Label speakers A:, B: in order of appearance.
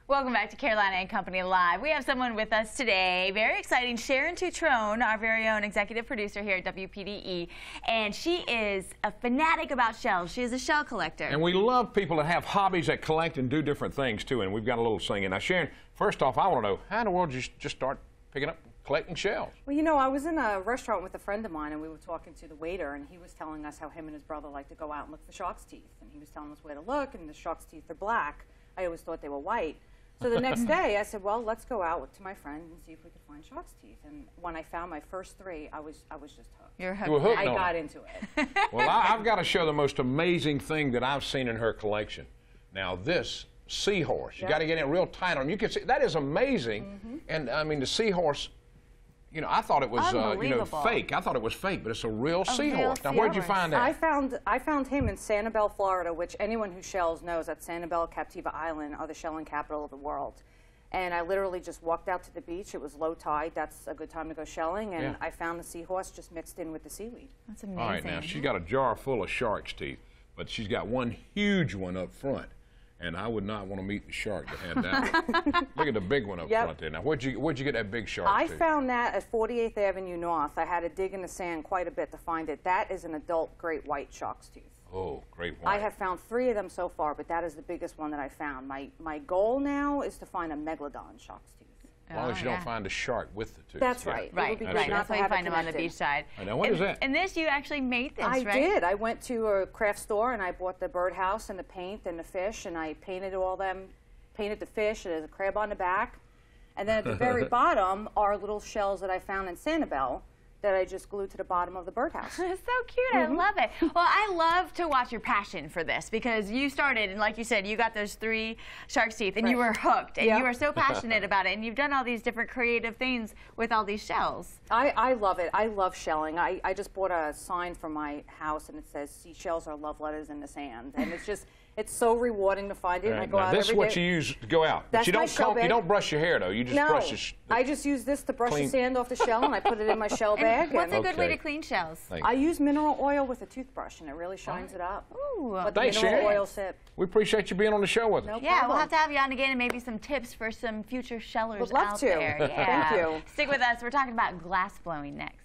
A: Welcome back to Carolina and Company Live. We have someone with us today, very exciting, Sharon, our very own executive producer here at WPDE, and she is a fanatic about shells. She is a shell collector.
B: And we love people that have hobbies that collect and do different things too, and we've got a little singing. Now, Sharon, first off, I want to know, how in the world did you just start picking up collecting shells?
C: Well, you know, I was in a restaurant with a friend of mine, and we were talking to the waiter, and he was telling us how him and his brother like to go out and look for shark's teeth, and he was telling us where to look, and the shark's teeth are black. I always thought they were white. So the next day, I said, well, let's go out to my friend and see if we could find shark's teeth. And when I found my first three, I was just hooked.
A: You're hooked.
B: You were hooked
C: I
B: on
C: got
B: it.
C: into it.
B: Well, I've got to show the most amazing thing that I've seen in her collection. Now, this seahorse, you got to get it real tight on. You can see, that is amazing. And, I mean, the seahorse, you know, I thought it was, fake. I thought it was fake, but it's a real seahorse. Now, where'd you find that?
C: I found him in Sanibel, Florida, which anyone who shells knows that Sanibel, Captiva Island are the shelling capital of the world. And I literally just walked out to the beach. It was low tide. That's a good time to go shelling. And I found the seahorse just mixed in with the seaweed.
A: That's amazing.
B: All right, now, she's got a jar full of shark's teeth, but she's got one huge one up front. And I would not want to meet the shark that had that one. Look at the big one up front there. Now, where'd you get that big shark?
C: I found that at 48th Avenue North. I had to dig in the sand quite a bit to find it. That is an adult great white shark's tooth.
B: Oh, great white.
C: I have found 3 of them so far, but that is the biggest one that I found. My goal now is to find a megalodon shark's tooth.
B: As long as you don't find a shark with the tooth.
C: That's right.
A: Right. That's why you find them on the beach side.
B: I know. What is that?
A: And this, you actually made this,
C: right?
A: I
C: did. I went to a craft store and I bought the birdhouse and the paint and the fish, and I painted all them, painted the fish. There's a crab on the back. And then at the very bottom are little shells that I found in Sanibel that I just glued to the bottom of the birdhouse.
A: That's so cute. I love it. Well, I love to watch your passion for this, because you started, and like you said, you got those 3 shark's teeth, and you were hooked, and you were so passionate about it, and you've done all these different creative things with all these shells.
C: I love it. I love shelling. I just bought a sign for my house, and it says, "Seashells are love letters in the sand," and it's just, it's so rewarding to find it. And I go out
B: this is
C: every
B: what
C: day.
B: you use to go out.
C: That's
B: But you
C: my shell bag.
B: you don't brush your hair, though. You just brush the
C: I just use this to brush the sand off the shell, and I put it in my shell bag.
A: What's a good way to clean shells?
C: I use mineral oil with a toothbrush, and it really shines it up.
A: Ooh.
C: Let the mineral oil sit.
B: We appreciate you being on the show with us.
C: No
A: Yeah,
C: problem.
A: we'll have to have you on again, and maybe some tips for some future shellers
C: Would love
A: out
C: to.
A: there. Yeah.
C: Thank you.
A: Stick with us. We're talking about glass blowing next.